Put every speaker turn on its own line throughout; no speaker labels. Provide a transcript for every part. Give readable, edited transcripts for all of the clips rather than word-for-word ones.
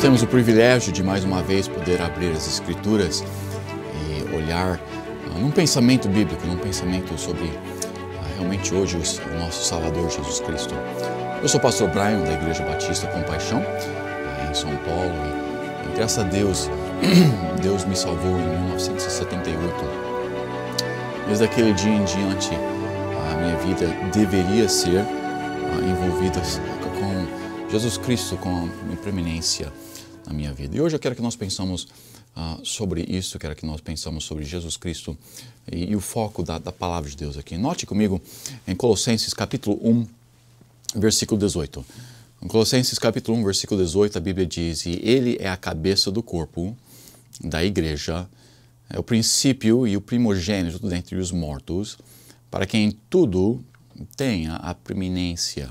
Temos o privilégio de mais uma vez poder abrir as Escrituras e olhar num pensamento bíblico, num pensamento sobre realmente hoje o nosso Salvador Jesus Cristo. Eu sou o pastor Brian da Igreja Batista Compaixão, em São Paulo, e graças a Deus, Deus me salvou em 1978. Desde aquele dia em diante, a minha vida deveria ser envolvida com Jesus Cristo, com uma preeminência na minha vida. E hoje eu quero que nós pensamos sobre isso, quero que nós pensamos sobre Jesus Cristo e o foco da palavra de Deus aqui. Note comigo em Colossenses capítulo 1, versículo 18. Em Colossenses capítulo 1, versículo 18, a Bíblia diz: "E Ele é a cabeça do corpo, da igreja, é o princípio e o primogênito dentre os mortos, para que em tudo tenha a preeminência."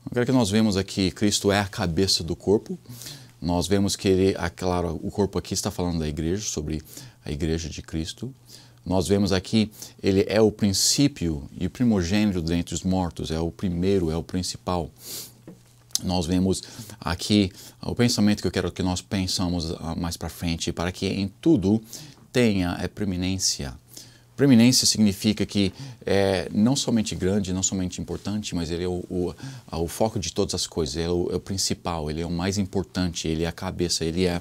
Eu quero que nós vemos aqui, Cristo é a cabeça do corpo. Nós vemos que ele, claro, o corpo aqui está falando da igreja, sobre a igreja de Cristo. Nós vemos aqui, ele é o princípio e o primogênito dentre os mortos, é o primeiro, é o principal. Nós vemos aqui o pensamento que eu quero que nós pensamos mais para frente, para que em tudo tenha a preeminência. Preeminência significa que é não somente grande, não somente importante, mas ele é o foco de todas as coisas, é o principal, ele é o mais importante, ele é a cabeça, ele é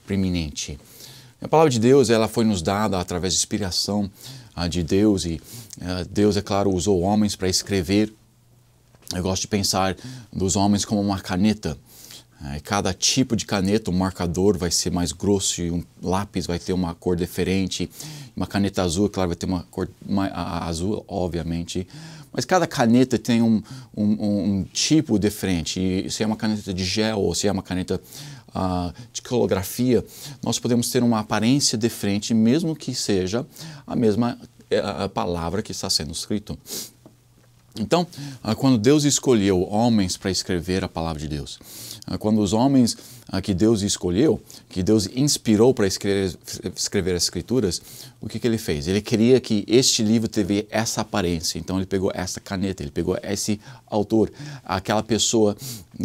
preeminente. A palavra de Deus, ela foi nos dada através de inspiração de Deus, e Deus, é claro, usou homens para escrever. Eu gosto de pensar dos homens como uma caneta. Cada tipo de caneta, um marcador vai ser mais grosso, e um lápis vai ter uma cor diferente. Uma caneta azul, claro, vai ter uma cor azul, obviamente. Mas cada caneta tem um tipo diferente. E se é uma caneta de gel ou se é uma caneta de calografia, nós podemos ter uma aparência diferente, mesmo que seja a mesma palavra que está sendo escrita. Então, quando Deus escolheu homens para escrever a palavra de Deus, quando os homens que Deus escolheu, que Deus inspirou para escrever as Escrituras, o que ele fez? Ele queria que este livro tivesse essa aparência. Então ele pegou essa caneta, ele pegou esse autor, aquela pessoa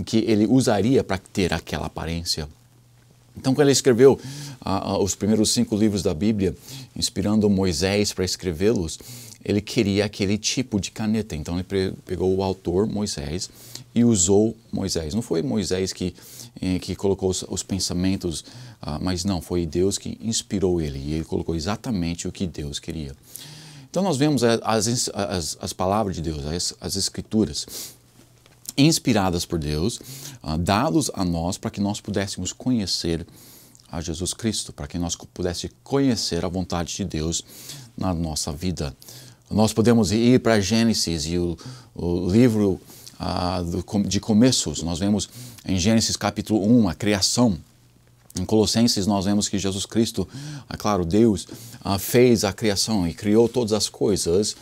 que ele usaria para ter aquela aparência. Então, quando ele escreveu os primeiros 5 livros da Bíblia, inspirando Moisés para escrevê-los, ele queria aquele tipo de caneta. Então, ele pegou o autor, Moisés, e usou Moisés. Não foi Moisés que colocou os pensamentos, mas não, foi Deus que inspirou ele. E ele colocou exatamente o que Deus queria. Então, nós vemos as palavras de Deus, as Escrituras, inspiradas por Deus, dados a nós para que nós pudéssemos conhecer a Jesus Cristo, para que nós pudéssemos conhecer a vontade de Deus na nossa vida. Nós podemos ir para Gênesis e o livro de começos. Nós vemos em Gênesis capítulo 1 a criação. Em Colossenses nós vemos que Jesus Cristo, claro, Deus fez a criação e criou todas as coisas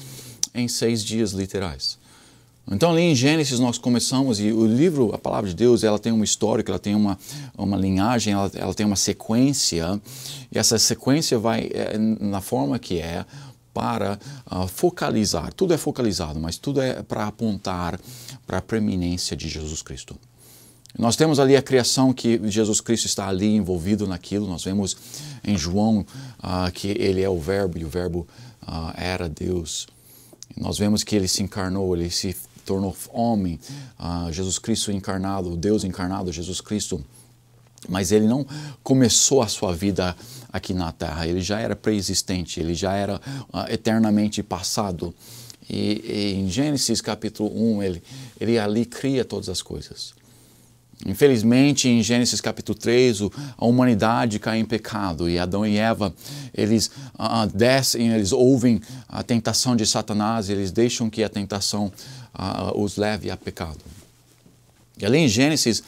em 6 dias literais. Então ali em Gênesis nós começamos, e o livro, a palavra de Deus, ela tem uma história, ela tem uma linhagem, ela tem uma sequência, e essa sequência vai na forma que é para focalizar. Tudo é focalizado, mas tudo é para apontar para a preeminência de Jesus Cristo. Nós temos ali a criação, que Jesus Cristo está ali envolvido naquilo. Nós vemos em João que ele é o Verbo, e o Verbo era Deus. Nós vemos que ele se encarnou, ele se tornou homem, Jesus Cristo encarnado, Deus encarnado, Jesus Cristo. Mas ele não começou a sua vida aqui na Terra, ele já era pré-existente, ele já era eternamente passado. E em Gênesis capítulo 1, ele ali cria todas as coisas. Infelizmente, em Gênesis capítulo 3, a humanidade cai em pecado, e Adão e Eva, eles descem, eles ouvem a tentação de Satanás, eles deixam que a tentação os leve a pecado. E ali em Gênesis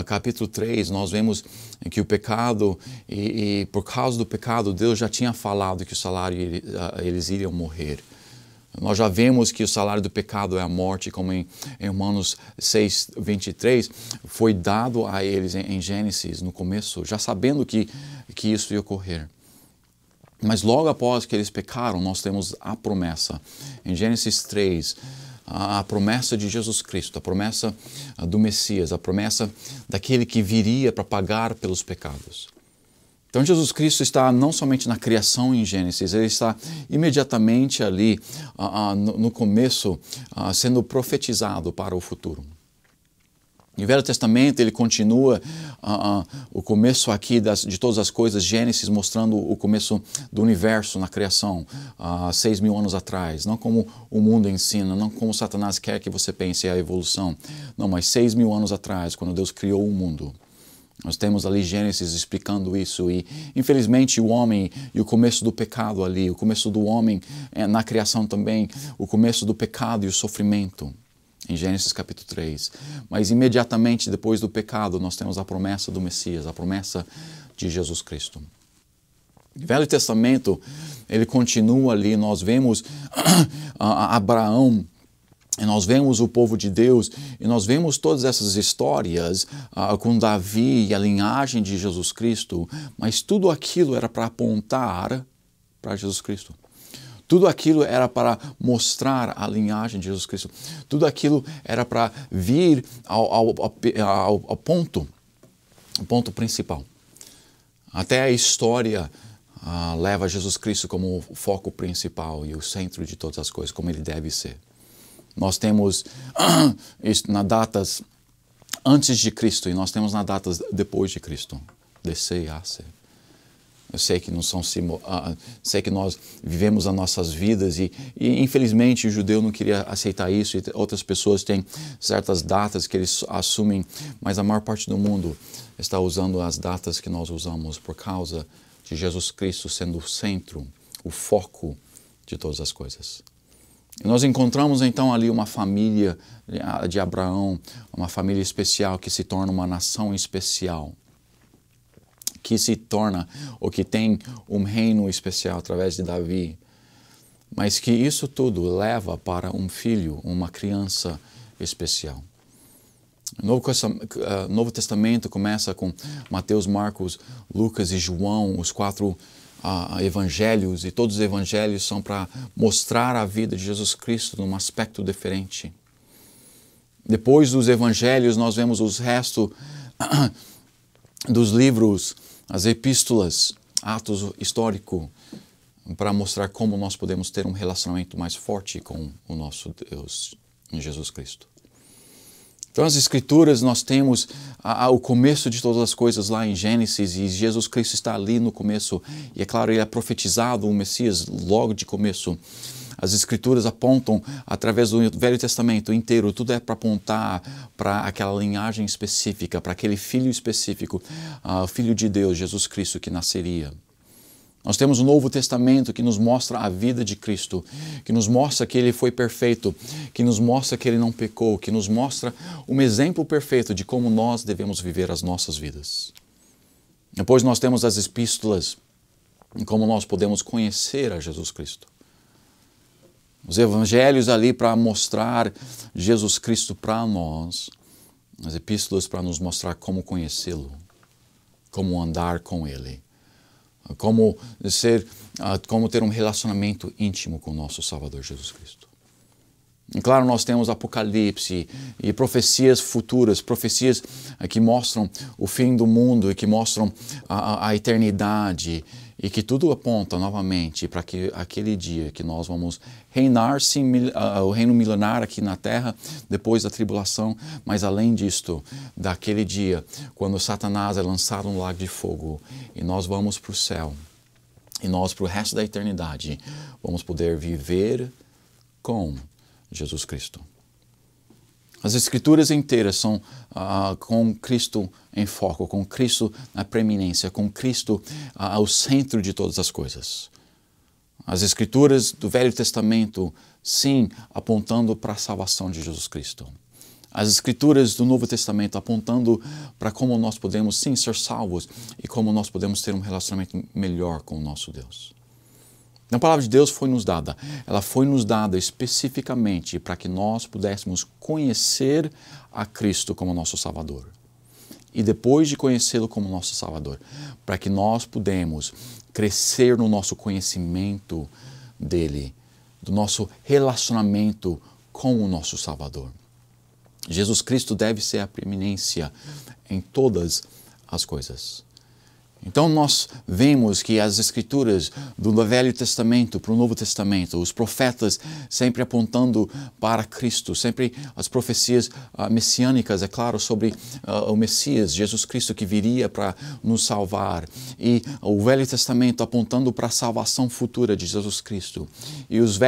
capítulo 3, nós vemos que o pecado, e por causa do pecado, Deus já tinha falado que o salário, eles iriam morrer. Nós já vemos que o salário do pecado é a morte, como em Romanos 6, 23, foi dado a eles em Gênesis, no começo, já sabendo que isso ia ocorrer. Mas logo após que eles pecaram, nós temos a promessa. Em Gênesis 3, a promessa de Jesus Cristo, a promessa do Messias, a promessa daquele que viria para pagar pelos pecados. Então Jesus Cristo está não somente na criação em Gênesis, ele está imediatamente ali no começo sendo profetizado para o futuro. No Velho Testamento ele continua o começo aqui de todas as coisas, Gênesis mostrando o começo do universo na criação, 6.000 anos atrás. Não como o mundo ensina, não como Satanás quer que você pense a evolução. Não, mas 6.000 anos atrás, quando Deus criou o mundo. Nós temos ali Gênesis explicando isso e, infelizmente, o homem e o começo do pecado ali, o começo do homem na criação também, o começo do pecado e o sofrimento, em Gênesis capítulo 3. Mas imediatamente depois do pecado, nós temos a promessa do Messias, a promessa de Jesus Cristo. O Velho Testamento, ele continua ali, nós vemos Abraão, e nós vemos o povo de Deus, e nós vemos todas essas histórias com Davi e a linhagem de Jesus Cristo, mas tudo aquilo era para apontar para Jesus Cristo. Tudo aquilo era para mostrar a linhagem de Jesus Cristo. Tudo aquilo era para vir ao ponto principal. Até a história leva Jesus Cristo como o foco principal e o centro de todas as coisas, como ele deve ser. Nós temos nas datas antes de Cristo e nós temos nas datas depois de Cristo. DC e AC. Eu sei que não são sei que nós vivemos as nossas vidas e infelizmente o judeu não queria aceitar isso e outras pessoas têm certas datas que eles assumem, mas a maior parte do mundo está usando as datas que nós usamos por causa de Jesus Cristo sendo o centro, o foco de todas as coisas. E nós encontramos então ali uma família de Abraão, uma família especial que se torna uma nação especial, que se torna ou que tem um reino especial através de Davi, mas que isso tudo leva para um filho, uma criança especial. O Novo Testamento começa com Mateus, Marcos, Lucas e João, os 4 evangelhos, e todos os evangelhos são para mostrar a vida de Jesus Cristo num aspecto diferente. Depois dos evangelhos nós vemos os restos dos livros, as epístolas, Atos histórico, para mostrar como nós podemos ter um relacionamento mais forte com o nosso Deus, em Jesus Cristo. Então, as Escrituras, nós temos o começo de todas as coisas lá em Gênesis, e Jesus Cristo está ali no começo, e é claro, ele é profetizado, o Messias, logo de começo. As Escrituras apontam, através do Velho Testamento inteiro, tudo é para apontar para aquela linhagem específica, para aquele filho específico, o Filho de Deus, Jesus Cristo, que nasceria. Nós temos o Novo Testamento que nos mostra a vida de Cristo, que nos mostra que Ele foi perfeito, que nos mostra que Ele não pecou, que nos mostra um exemplo perfeito de como nós devemos viver as nossas vidas. Depois nós temos as epístolas, e como nós podemos conhecer a Jesus Cristo. Os evangelhos ali para mostrar Jesus Cristo para nós, as epístolas para nos mostrar como conhecê-lo, como andar com Ele. Como ter um relacionamento íntimo com o nosso Salvador Jesus Cristo. E claro, nós temos Apocalipse e profecias futuras, profecias que mostram o fim do mundo e que mostram a eternidade e que tudo aponta novamente para aquele dia que nós vamos reinar, sim, o reino milenar aqui na terra, depois da tribulação, mas além disto, daquele dia, quando Satanás é lançado no lago de fogo e nós vamos para o céu, e nós para o resto da eternidade vamos poder viver com Jesus Cristo. As Escrituras inteiras são com Cristo em foco, com Cristo na preeminência, com Cristo ao centro de todas as coisas. As Escrituras do Velho Testamento, sim, apontando para a salvação de Jesus Cristo. As Escrituras do Novo Testamento apontando para como nós podemos, sim, ser salvos e como nós podemos ter um relacionamento melhor com o nosso Deus. A palavra de Deus foi nos dada. Ela foi nos dada especificamente para que nós pudéssemos conhecer a Cristo como nosso Salvador. E depois de conhecê-lo como nosso Salvador, para que nós pudéssemos crescer no nosso conhecimento dele, do nosso relacionamento como o nosso Salvador. Jesus Cristo deve ser a preeminência em todas as coisas. Então nós vemos que as Escrituras do Velho Testamento para o Novo Testamento, os profetas sempre apontando para Cristo, sempre as profecias messiânicas, é claro, sobre o Messias, Jesus Cristo que viria para nos salvar, e o Velho Testamento apontando para a salvação futura de Jesus Cristo. E os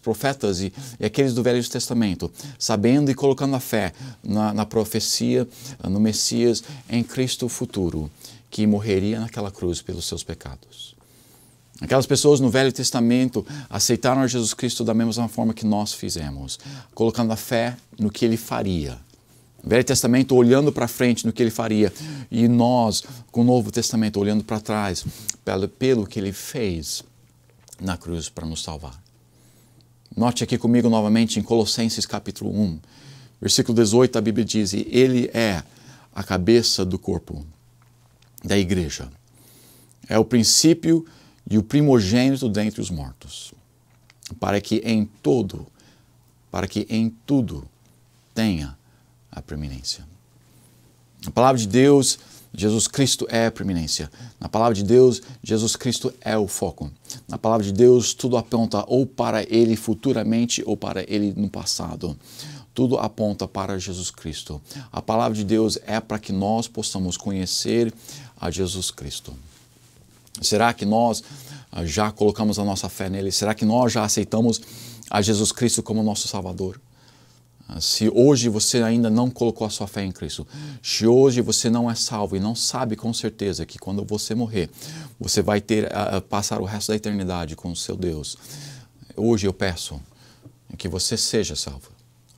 profetas e aqueles do Velho Testamento, sabendo e colocando a fé na profecia, no Messias, em Cristo futuro, que morreria naquela cruz pelos seus pecados. Aquelas pessoas no Velho Testamento aceitaram a Jesus Cristo da mesma forma que nós fizemos, colocando a fé no que Ele faria. O Velho Testamento olhando para frente no que Ele faria, e nós, com o Novo Testamento, olhando para trás pelo que Ele fez na cruz para nos salvar. Note aqui comigo novamente em Colossenses capítulo 1, versículo 18, a Bíblia diz: e Ele é a cabeça do corpo, da igreja. É o princípio e o primogênito dentre os mortos, para que em tudo tenha a preeminência. Na palavra de Deus, Jesus Cristo é a preeminência. Na palavra de Deus, Jesus Cristo é o foco. Na palavra de Deus, tudo aponta ou para Ele futuramente ou para Ele no passado. Tudo aponta para Jesus Cristo. A palavra de Deus é para que nós possamos conhecer a Jesus Cristo. Será que nós já colocamos a nossa fé nele? Será que nós já aceitamos a Jesus Cristo como nosso Salvador? Se hoje você ainda não colocou a sua fé em Cristo, se hoje você não é salvo e não sabe com certeza que quando você morrer, você vai passar o resto da eternidade com o seu Deus, hoje eu peço que você seja salvo.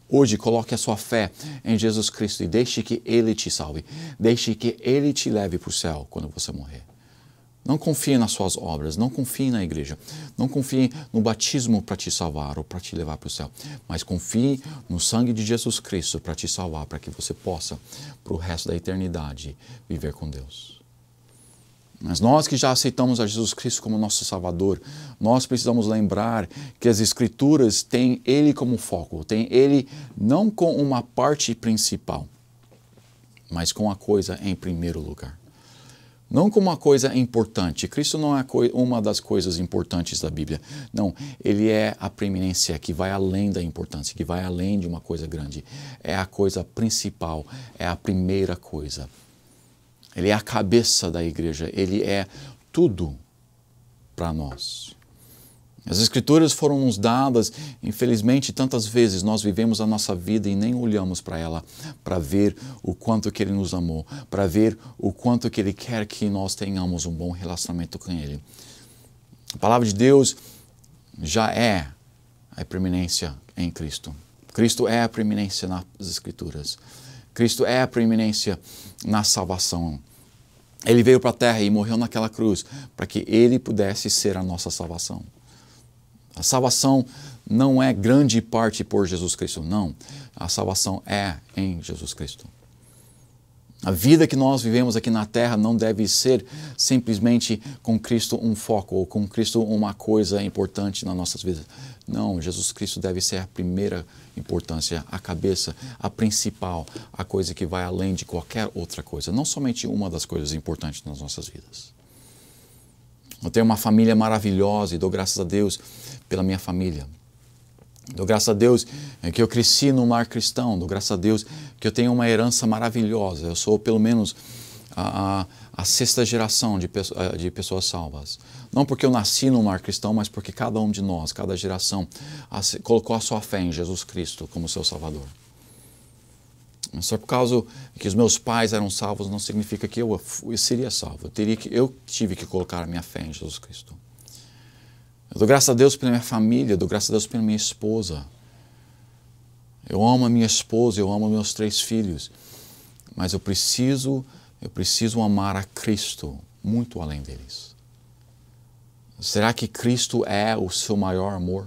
Hoje coloque a sua fé em Jesus Cristo e deixe que Ele te salve. Deixe que Ele te leve para o céu quando você morrer. Não confie nas suas obras, não confie na igreja, não confie no batismo para te salvar ou para te levar para o céu, mas confie no sangue de Jesus Cristo para te salvar, para que você possa, para o resto da eternidade, viver com Deus. Mas nós que já aceitamos a Jesus Cristo como nosso Salvador, nós precisamos lembrar que as Escrituras têm Ele como foco, têm Ele não com uma parte principal, mas com a coisa em primeiro lugar. Não como uma coisa importante. Cristo não é uma das coisas importantes da Bíblia. Não, Ele é a preeminência que vai além da importância, que vai além de uma coisa grande. É a coisa principal, é a primeira coisa. Ele é a cabeça da igreja, Ele é tudo para nós. As Escrituras foram nos dadas, infelizmente, tantas vezes nós vivemos a nossa vida e nem olhamos para ela, para ver o quanto que Ele nos amou, para ver o quanto que Ele quer que nós tenhamos um bom relacionamento com Ele. A palavra de Deus já é a preeminência em Cristo. Cristo é a preeminência nas Escrituras. Cristo é a preeminência na salvação. Ele veio para a terra e morreu naquela cruz para que Ele pudesse ser a nossa salvação. A salvação não é grande parte por Jesus Cristo, não. A salvação é em Jesus Cristo. A vida que nós vivemos aqui na terra não deve ser simplesmente com Cristo um foco ou com Cristo uma coisa importante nas nossas vidas. Não, Jesus Cristo deve ser a primeira importância, a cabeça, a principal, a coisa que vai além de qualquer outra coisa. Não somente uma das coisas importantes nas nossas vidas. Eu tenho uma família maravilhosa e dou graças a Deus pela minha família. Dou graças a Deus que eu cresci num lar cristão. Dou graças a Deus que eu tenho uma herança maravilhosa. Eu sou pelo menos a sexta geração de pessoas salvas. Não porque eu nasci num lar cristão, mas porque cada um de nós, cada geração, colocou a sua fé em Jesus Cristo como seu Salvador. Mas só por causa que os meus pais eram salvos não significa que eu seria salvo. Eu tive que colocar a minha fé em Jesus Cristo. Eu dou graças a Deus pela minha família, dou graças a Deus pela minha esposa. Eu amo a minha esposa, eu amo meus 3 filhos. Mas eu preciso amar a Cristo muito além deles. Será que Cristo é o seu maior amor?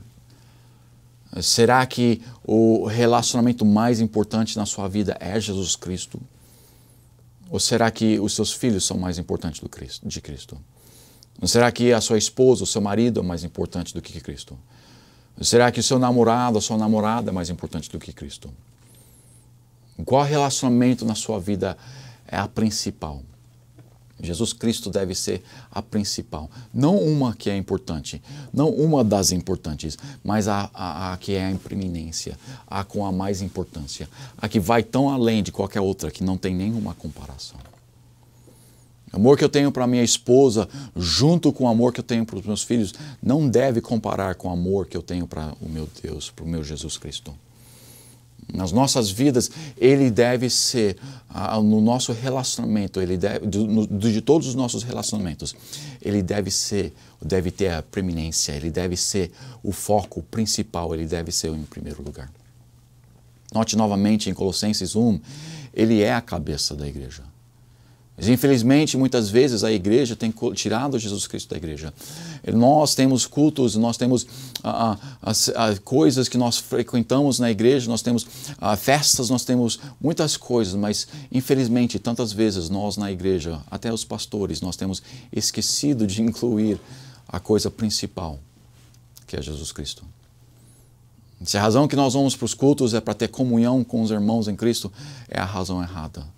Será que o relacionamento mais importante na sua vida é Jesus Cristo? Ou será que os seus filhos são mais importantes de Cristo? Será que a sua esposa, o seu marido é mais importante do que Cristo? Será que o seu namorado, a sua namorada é mais importante do que Cristo? Qual relacionamento na sua vida é a principal? Jesus Cristo deve ser a não uma que é importante, não uma das importantes, mas a que é a preeminência, a com a mais importância, a que vai tão além de qualquer outra que não tem nenhuma comparação. O amor que eu tenho para minha esposa, junto com o amor que eu tenho para os meus filhos, não deve comparar com o amor que eu tenho para o meu Deus, para o meu Jesus Cristo. Nas nossas vidas, Ele deve ser, no nosso relacionamento, de todos os nossos relacionamentos, Ele deve ter a preeminência, Ele deve ser o foco principal, Ele deve ser em primeiro lugar. Note novamente em Colossenses 1, Ele é a cabeça da igreja. Mas, infelizmente, muitas vezes a igreja tem tirado Jesus Cristo da igreja. Nós temos cultos, nós temos coisas que nós frequentamos na igreja, nós temos festas, nós temos muitas coisas, mas, infelizmente, tantas vezes nós na igreja, até os pastores, nós temos esquecido de incluir a coisa principal, que é Jesus Cristo. Se a razão que nós vamos para os cultos é para ter comunhão com os irmãos em Cristo, é a razão errada.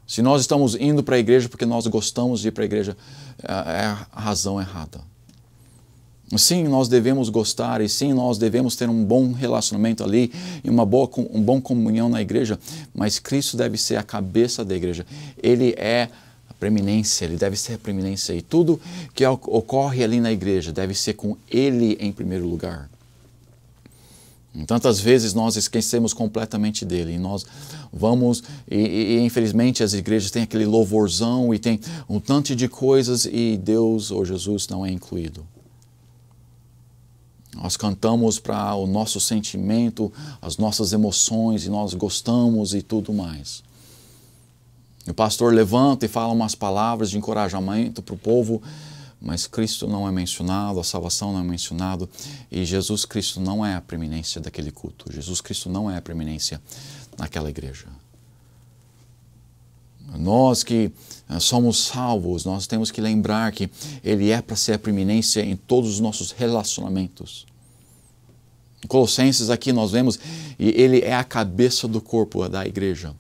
Se nós estamos indo para a igreja porque nós gostamos de ir para a igreja, é a razão errada. Sim, nós devemos gostar e sim, nós devemos ter um bom relacionamento ali e uma boa comunhão na igreja, mas Cristo deve ser a cabeça da igreja. Ele é a preeminência, Ele deve ser a preeminência e tudo que ocorre ali na igreja deve ser com Ele em primeiro lugar. Tantas vezes nós esquecemos completamente dele e nós vamos, e infelizmente as igrejas têm aquele louvorzão e tem um tanto de coisas e Deus ou Jesus não é incluído. Nós cantamos para o nosso sentimento, as nossas emoções e nós gostamos e tudo mais. O pastor levanta e fala umas palavras de encorajamento para o povo, mas Cristo não é mencionado, a salvação não é mencionado e Jesus Cristo não é a preeminência daquele culto. Jesus Cristo não é a preeminência naquela igreja. Nós que somos salvos, nós temos que lembrar que Ele é para ser a preeminência em todos os nossos relacionamentos. Em Colossenses aqui nós vemos, e Ele é a cabeça do corpo da igreja.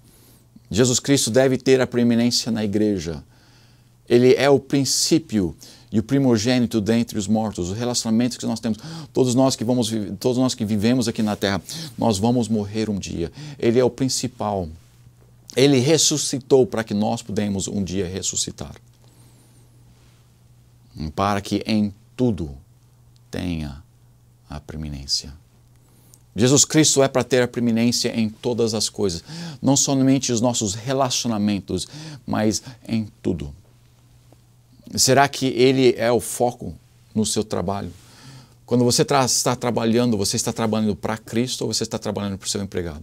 Jesus Cristo deve ter a preeminência na igreja. Ele é o princípio e o primogênito dentre os mortos, os relacionamentos que nós temos, todos nós que vivemos aqui na terra, nós vamos morrer um dia. Ele é o principal. Ele ressuscitou para que nós pudéssemos um dia ressuscitar. Para que em tudo tenha a preeminência. Jesus Cristo é para ter a preeminência em todas as coisas, não somente os nossos relacionamentos, mas em tudo. Será que Ele é o foco no seu trabalho? Quando você está trabalhando para Cristo ou você está trabalhando para o seu empregador?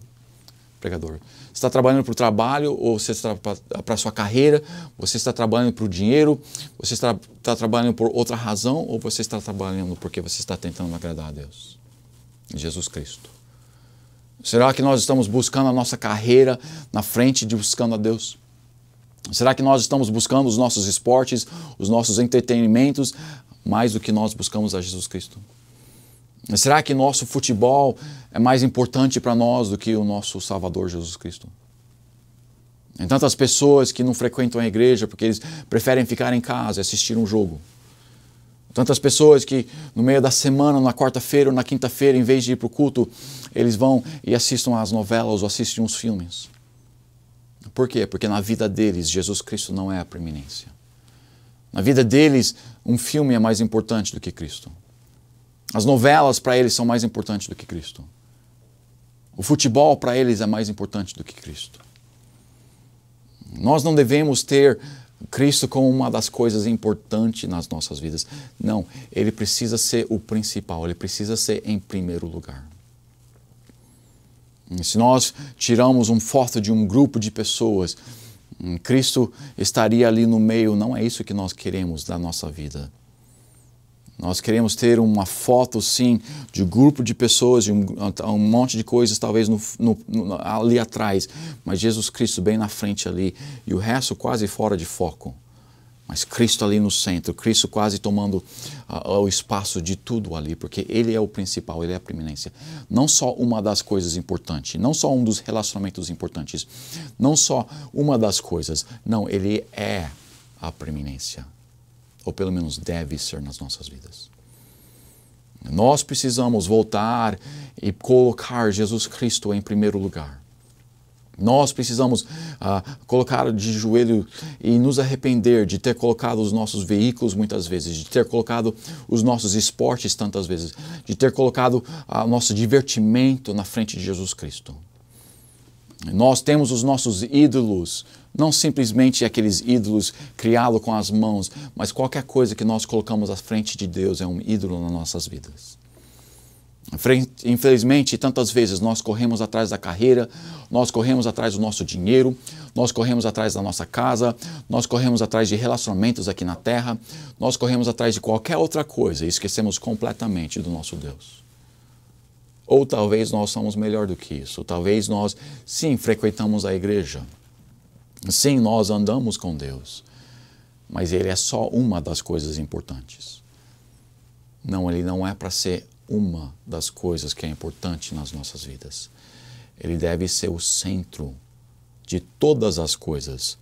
Você está trabalhando para o trabalho ou você está para a sua carreira? Você está trabalhando para o dinheiro? Você está trabalhando por outra razão ou você está trabalhando porque você está tentando agradar a Deus? Jesus Cristo. Será que nós estamos buscando a nossa carreira na frente de buscando a Deus? Será que nós estamos buscando os nossos esportes, os nossos entretenimentos, mais do que nós buscamos a Jesus Cristo? Será que nosso futebol é mais importante para nós do que o nosso Salvador Jesus Cristo? Tem tantas pessoas que não frequentam a igreja porque eles preferem ficar em casa e assistir um jogo. Tantas pessoas que no meio da semana, na quarta-feira ou na quinta-feira, em vez de ir para o culto, eles vão e assistem às novelas ou assistem uns filmes. Por quê? Porque na vida deles, Jesus Cristo não é a preeminência. Na vida deles, um filme é mais importante do que Cristo. As novelas para eles são mais importantes do que Cristo. O futebol para eles é mais importante do que Cristo. Nós não devemos ter Cristo como uma das coisas importantes nas nossas vidas. Não, Ele precisa ser o principal, Ele precisa ser em primeiro lugar. Se nós tiramos uma foto de um grupo de pessoas, Cristo estaria ali no meio. Não é isso que nós queremos da nossa vida. Nós queremos ter uma foto, sim, de um grupo de pessoas, de um monte de coisas, talvez ali atrás, mas Jesus Cristo bem na frente ali, e o resto quase fora de foco. Mas Cristo ali no centro, Cristo quase tomando o espaço de tudo ali, porque Ele é o principal, Ele é a preeminência. Não só uma das coisas importantes, não só um dos relacionamentos importantes, não só uma das coisas, não, Ele é a preeminência, ou pelo menos deve ser nas nossas vidas. Nós precisamos voltar e colocar Jesus Cristo em primeiro lugar. Nós precisamos colocar de joelho e nos arrepender de ter colocado os nossos veículos muitas vezes, de ter colocado os nossos esportes tantas vezes, de ter colocado o nosso divertimento na frente de Jesus Cristo. Nós temos os nossos ídolos, não simplesmente aqueles ídolos criados com as mãos, mas qualquer coisa que nós colocamos à frente de Deus é um ídolo nas nossas vidas. Infelizmente, tantas vezes nós corremos atrás da carreira, nós corremos atrás do nosso dinheiro, nós corremos atrás da nossa casa, nós corremos atrás de relacionamentos aqui na terra, nós corremos atrás de qualquer outra coisa e esquecemos completamente do nosso Deus. Ou talvez nós somos melhor do que isso, talvez nós, sim, frequentamos a igreja, sim, nós andamos com Deus, mas Ele é só uma das coisas importantes. Não, Ele não é para ser uma das coisas que é importante nas nossas vidas. Ele deve ser o centro de todas as coisas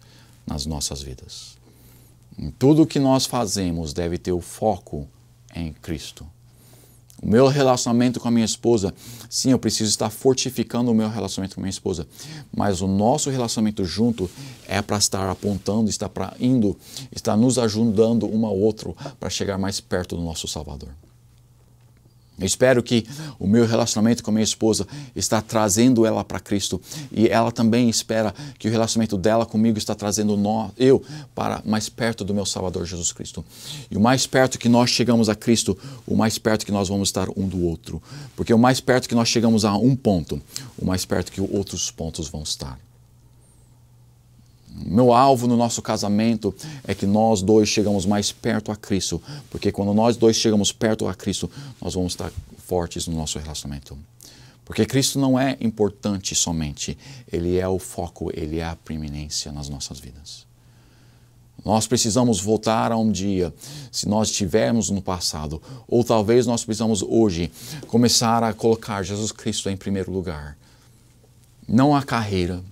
nas nossas vidas. Em tudo que nós fazemos deve ter o foco em Cristo. O meu relacionamento com a minha esposa, sim, eu preciso estar fortificando o meu relacionamento com a minha esposa, mas o nosso relacionamento junto é para estar apontando, está nos ajudando um ao outro para chegar mais perto do nosso Salvador. Eu espero que o meu relacionamento com a minha esposa está trazendo ela para Cristo e ela também espera que o relacionamento dela comigo está trazendo eu para mais perto do meu Salvador Jesus Cristo. E o mais perto que nós chegamos a Cristo, o mais perto que nós vamos estar um do outro. Porque o mais perto que nós chegamos a um ponto, o mais perto que outros pontos vão estar. Meu alvo no nosso casamento é que nós dois chegamos mais perto a Cristo, porque quando nós dois chegamos perto a Cristo, nós vamos estar fortes no nosso relacionamento. Porque Cristo não é importante somente, Ele é o foco, Ele é a preeminência nas nossas vidas. Nós precisamos voltar a um dia, se nós estivermos no passado, ou talvez nós precisamos hoje começar a colocar Jesus Cristo em primeiro lugar. Não a carreira,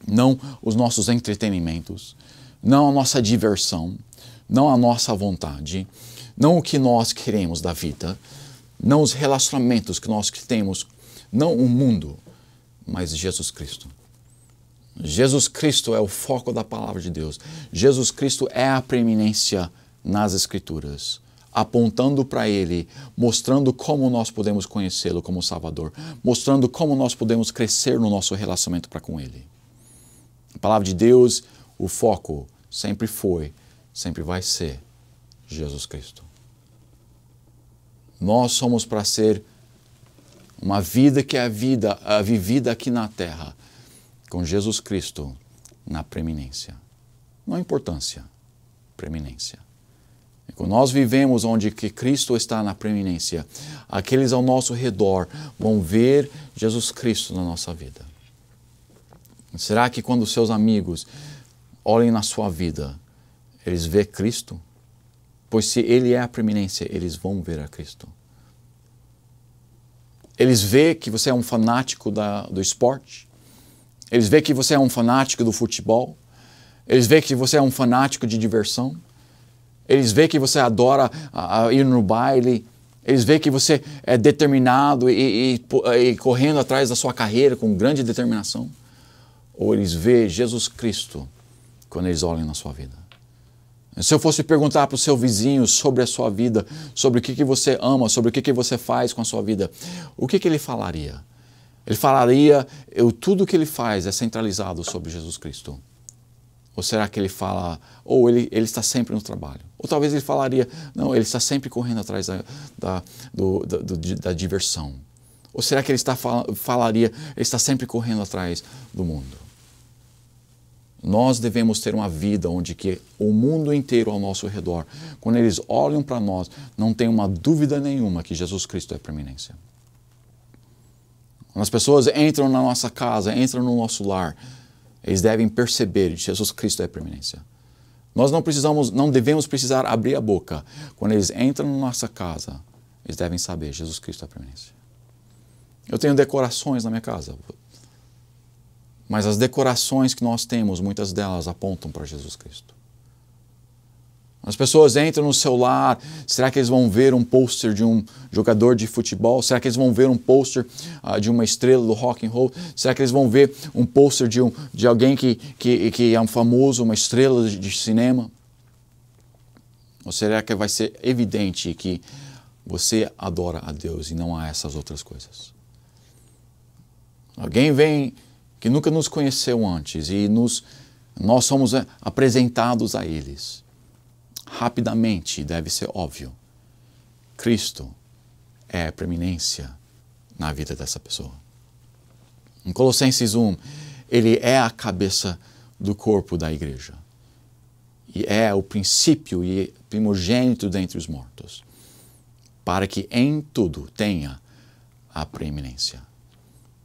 não os nossos entretenimentos, não a nossa diversão, não a nossa vontade, não o que nós queremos da vida, não os relacionamentos que nós temos, não o mundo, mas Jesus Cristo. Jesus Cristo é o foco da palavra de Deus. Jesus Cristo é a preeminência nas Escrituras, apontando para Ele, mostrando como nós podemos conhecê-lo como Salvador, mostrando como nós podemos crescer no nosso relacionamento para com Ele. A palavra de Deus, o foco sempre foi, sempre vai ser Jesus Cristo. Nós somos para ser uma vida que é a vivida aqui na terra, com Jesus Cristo na preeminência. Não importância, preeminência. E quando nós vivemos onde que Cristo está na preeminência, aqueles ao nosso redor vão ver Jesus Cristo na nossa vida. Será que quando seus amigos olhem na sua vida, eles vê Cristo? Pois se Ele é a preeminência, eles vão ver a Cristo. Eles vê que você é um fanático do esporte? Eles vê que você é um fanático do futebol? Eles vê que você é um fanático de diversão? Eles vê que você adora ir no baile? Eles vê que você é determinado e correndo atrás da sua carreira com grande determinação? Ou eles vê Jesus Cristo quando eles olham na sua vida? Se eu fosse perguntar para o seu vizinho sobre a sua vida, sobre o que você ama, sobre o que você faz com a sua vida, o que ele falaria? Ele falaria, tudo que ele faz é centralizado sobre Jesus Cristo. Ou será que ele fala, ou ele está sempre no trabalho? Ou talvez ele falaria, não, ele está sempre correndo atrás da diversão. Ou será que ele falaria, ele está sempre correndo atrás do mundo? Nós devemos ter uma vida onde que o mundo inteiro ao nosso redor, quando eles olham para nós, não tem uma dúvida nenhuma que Jesus Cristo é preeminência. Quando as pessoas entram na nossa casa, entram no nosso lar, eles devem perceber que Jesus Cristo é preeminência. Nós não devemos precisar abrir a boca. Quando eles entram na nossa casa, eles devem saber, Jesus Cristo é a preeminência. Eu tenho decorações na minha casa, mas as decorações que nós temos, muitas delas apontam para Jesus Cristo. As pessoas entram no seu lar, será que eles vão ver um pôster de um jogador de futebol? Será que eles vão ver um pôster de uma estrela do rock and roll? Será que eles vão ver um pôster de alguém que é um famoso, uma estrela de cinema? Ou será que vai ser evidente que você adora a Deus e não a essas outras coisas? Alguém vem que nunca nos conheceu antes e nós somos apresentados a eles. Rapidamente deve ser óbvio, Cristo é a preeminência na vida dessa pessoa. Em Colossenses 1, ele é a cabeça do corpo da igreja. E é o princípio e primogênito dentre os mortos, para que em tudo tenha a preeminência.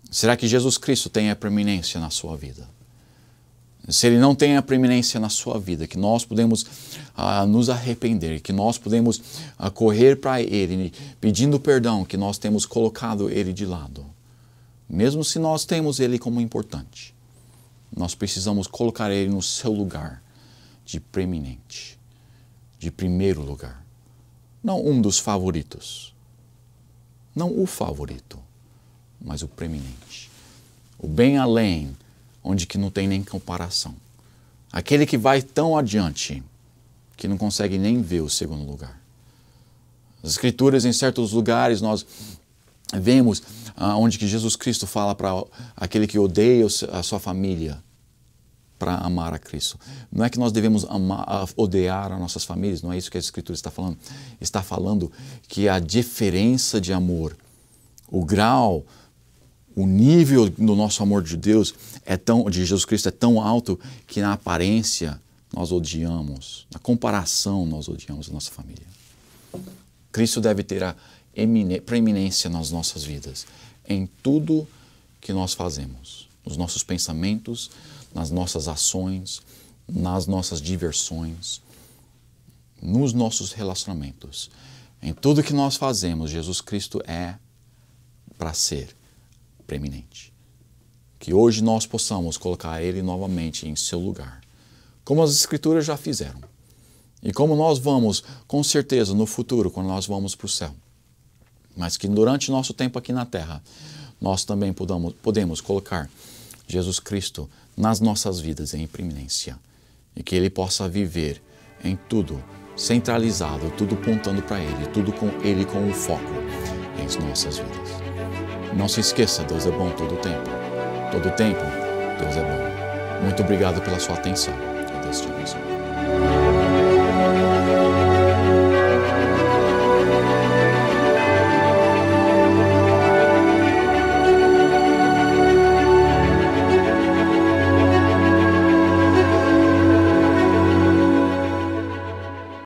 Será que Jesus Cristo tem a preeminência na sua vida? Se Ele não tem a preeminência na sua vida, que nós podemos nos arrepender, que nós podemos correr para Ele, pedindo perdão, que nós temos colocado Ele de lado. Mesmo se nós temos Ele como importante, nós precisamos colocar Ele no seu lugar de preeminente, de primeiro lugar. Não um dos favoritos, não o favorito, mas o preeminente. O bem além, onde que não tem nem comparação. Aquele que vai tão adiante que não consegue nem ver o segundo lugar. As Escrituras, em certos lugares, nós vemos onde que Jesus Cristo fala para aquele que odeia a sua família para amar a Cristo. Não é que nós devemos odiar as nossas famílias, não é isso que a Escritura está falando. Está falando que a diferença de amor, o grau, o nível do nosso amor de Deus, de Jesus Cristo, é tão alto que na aparência nós odiamos, na comparação nós odiamos a nossa família. Cristo deve ter a preeminência nas nossas vidas, em tudo que nós fazemos, nos nossos pensamentos, nas nossas ações, nas nossas diversões, nos nossos relacionamentos. Em tudo que nós fazemos, Jesus Cristo é para ser preeminente. Que hoje nós possamos colocar Ele novamente em seu lugar, como as Escrituras já fizeram. E como nós vamos, com certeza, no futuro, quando nós vamos para o céu. Mas que durante nosso tempo aqui na terra, nós também podemos colocar Jesus Cristo nas nossas vidas em preeminência. E que Ele possa viver em tudo, centralizado, tudo apontando para Ele, tudo com Ele como foco em nossas vidas. Não se esqueça, Deus é bom todo o tempo. Todo o tempo, Deus é bom. Muito obrigado pela sua atenção. Que Deus te abençoe.